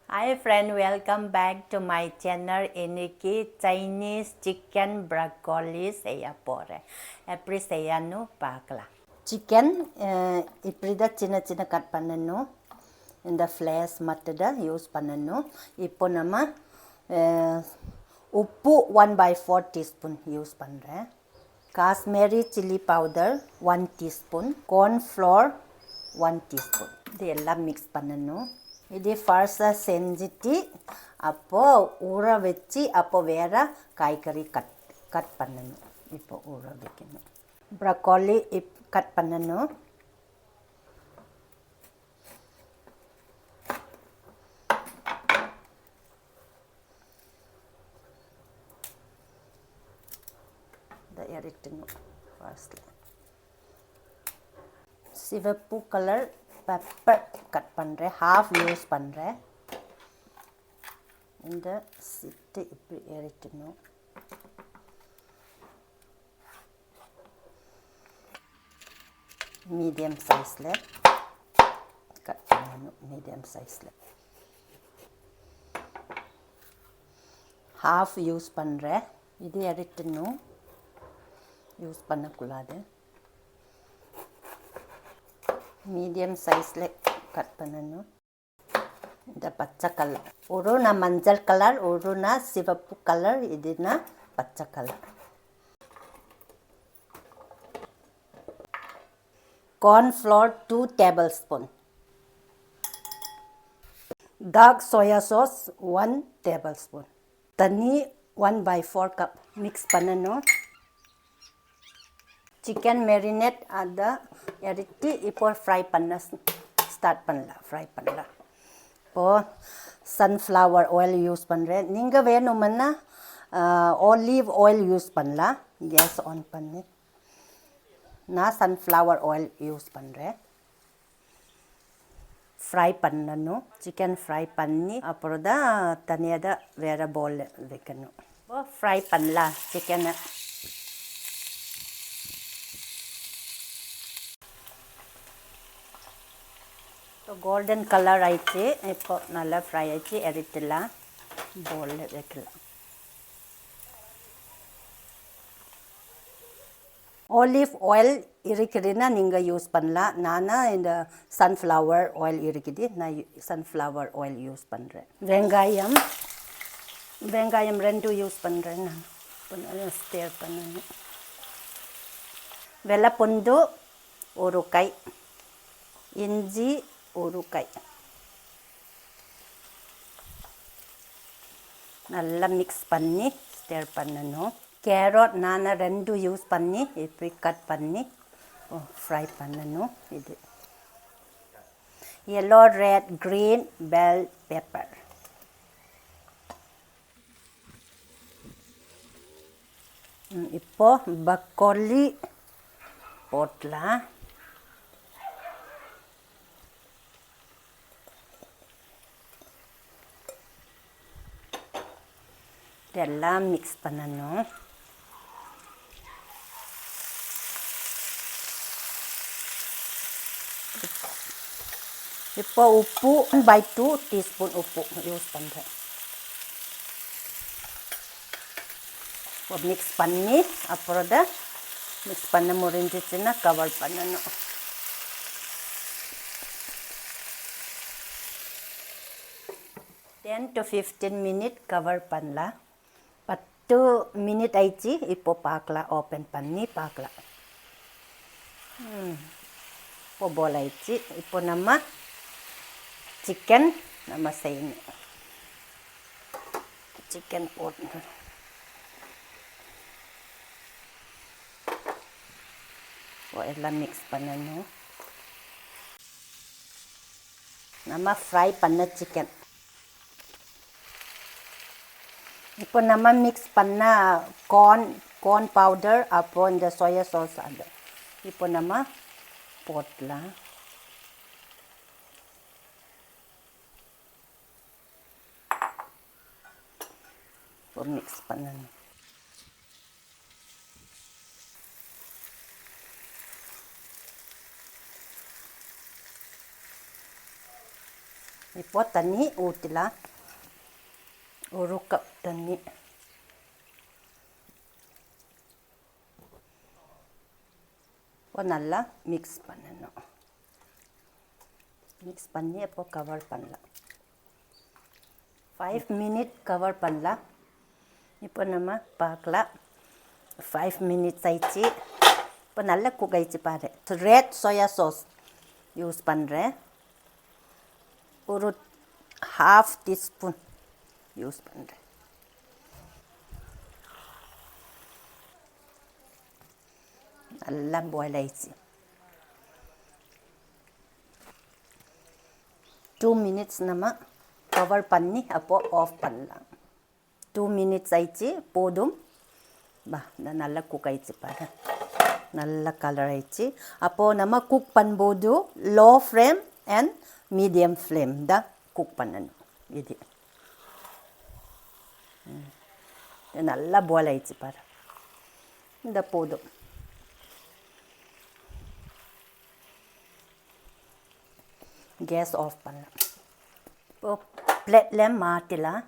Hi friend, welcome back to my channel. இன்னைக்கு Chinese chicken broccoli செய்ய போகிறேன். எப்படி செய்யணும் பார்க்கலாம். சிக்கன் இப்படி தான் சின்ன சின்ன கட் பண்ணணும். இந்த ஃப்ளேஸ் மட்டும் தான் யூஸ் பண்ணணும். இப்போ நம்ம உப்பு 1/4 டீஸ்பூன் யூஸ் பண்ணுறேன். Kashmiri chilli powder 1 teaspoon, cornflour 1 teaspoon. இது எல்லாம் மிக்ஸ் பண்ணணும். இது ஃபர்ஸ்ட்டாக செஞ்சுட்டு அப்போது ஊற வச்சு அப்போது வேறு காய்கறி கட் பண்ணணும். இப்போ ஊற வைக்கணும். ப்ரொக்கோலி கட் பண்ணணும். இதை இறக்கணும். ஃபர்ஸ்ட்டில் சிவப்பு கலர் பெப்பர் கட் பண்ணுறேன். ஹாஃப் யூஸ் பண்ணுறேன். இந்த சிட்டு இப்படி இறக்கணும். மீடியம் சைஸில் கட் பண்ணணும். மீடியம் சைஸில் ஹாஃப் யூஸ் பண்ணுறேன். இது இறக்கணும். யூஸ் பண்ணக்கூடாது. மீடியம் சைஸில் கட் பண்ணணும். இந்த பச்சை கலர் ஒருனா மஞ்சள் கலர், ஒருனா சிவப்பு கலர், இதுனா பச்சை colour. Cornflour 2 tablespoon. Dark soya sauce 1 tablespoon. தண்ணி 1/4 கப் மிக்ஸ் பண்ணணும். சிக்கன் மேரினேட் அதை எடுத்து இப்போ ஃப்ரை பண்ண ஸ்டார்ட் பண்ணலாம். இப்போது சன்ஃப்ளவர் ஆயில் யூஸ் பண்ணுறேன். நீங்கள் வேணுமுன்னா ஆலிவ் ஆயில் யூஸ் பண்ணலாம். கேஸ் ஆன் பண்ணி நான் சன்ஃப்ளவர் ஆயில் யூஸ் பண்ணுறேன். ஃப்ரை பண்ணணும். சிக்கன் ஃப்ரை பண்ணி அப்புறம் தான் தனியாக தான் வேறு பவுல் வைக்கணும். இப்போ ஃப்ரை பண்ணலாம் சிக்கனை. கோல்டன் கலர் ஆயிடுச்சு. இப்போ நல்லா ஃப்ரை ஆயிடுச்சு. எடுத்துலாம் பவுலில் வைக்கலாம். ஆலிவ் ஆயில் இருக்குதுன்னா நீங்கள் யூஸ் பண்ணலாம். நான் இந்த சன்ஃப்ளவர் ஆயில் இருக்குது. நான் சன்ஃப்ளவர் ஆயில் யூஸ் பண்ணுறேன். வெங்காயம் 2 யூஸ் பண்ணுறேன். நான் ஸ்டேர் பண்ணணும். வெள்ளைப்பூண்டு 1 கை, இஞ்சி 1 கை. நல்லா மிக்ஸ் பண்ணி ஸ்டேர் பண்ணணும். கேரட் நான் 2 யூஸ் பண்ணி இப்படி கட் பண்ணி ஃப்ரை பண்ணணும். இது yellow, red, green bell pepper. இப்போ ப்ரொக்கோலி போடலாம். இதெல்லாம் மிக்ஸ் பண்ணணும். இப்போ உப்பு 1/2 டீஸ்பூன் உப்பு யூஸ் பண்ணுறேன். இப்போ மிக்ஸ் பண்ணி அப்புறம் தான் மிக்ஸ் பண்ண முடிஞ்சிச்சுன்னா கவர் பண்ணணும். to 15 minutes கவர் பண்ணலாம். 10 minutes ஆயிடுச்சு. இப்போ பார்க்கலாம். ஓப்பன் பண்ணி பார்க்கலாம். இப்போ போல் ஆயிடுச்சு. இப்போ நம்ம சிக்கன் நம்ம செய்யணும். சிக்கன் போடணும். எல்லாம் மிக்ஸ் பண்ணணும். நம்ம ஃப்ரை பண்ண சிக்கன் இப்போ நம்ம மிக்ஸ் பண்ண கார்ன் பவுடர் அப்போ இந்த சோயா சாஸ் அது இப்போ நம்ம போடலாம். இப்போ மிக்ஸ் பண்ணணும். இப்போ தண்ணி ஊற்றலாம். ஒரு கப் தண்ணி. இப்போ நல்லா மிக்ஸ் பண்ணணும். மிக்ஸ் பண்ணி அப்போ கவர் பண்ணலாம். 5 மினிட் கவர் பண்ணலாம். இப்போ நம்ம பார்க்கலாம். 5 மினிட்ஸ் ஆயிடுச்சு. இப்போ நல்லா குக் ஆயிடுச்சு பாரு. ரெட் சோயா சாஸ் யூஸ் பண்ணுறேன். ஒரு 1/2 டீஸ்பூன் யூஸ் பண்ணுறேன். நல்லா பாயில் ஆயிடுச்சு. 2 மினிட்ஸ் நம்ம கவர் பண்ணி அப்போது ஆஃப் பண்ணலாம். 2 மினிட்ஸ் ஆயிடுச்சு, போதும். நல்லா குக் ஆயிடுச்சு பாரு. நல்ல கலர் ஆயிடுச்சு. அப்போது நம்ம குக் பண்ணும்போது low flame and medium flame தான் குக் பண்ணணும். இது நல்லா பாயில் ஆயிடுச்சு பாரு. இந்த போதும். கேஸ் ஆஃப் பண்ணலாம். இப்போ பிளேட்டில் மாற்றலாம்.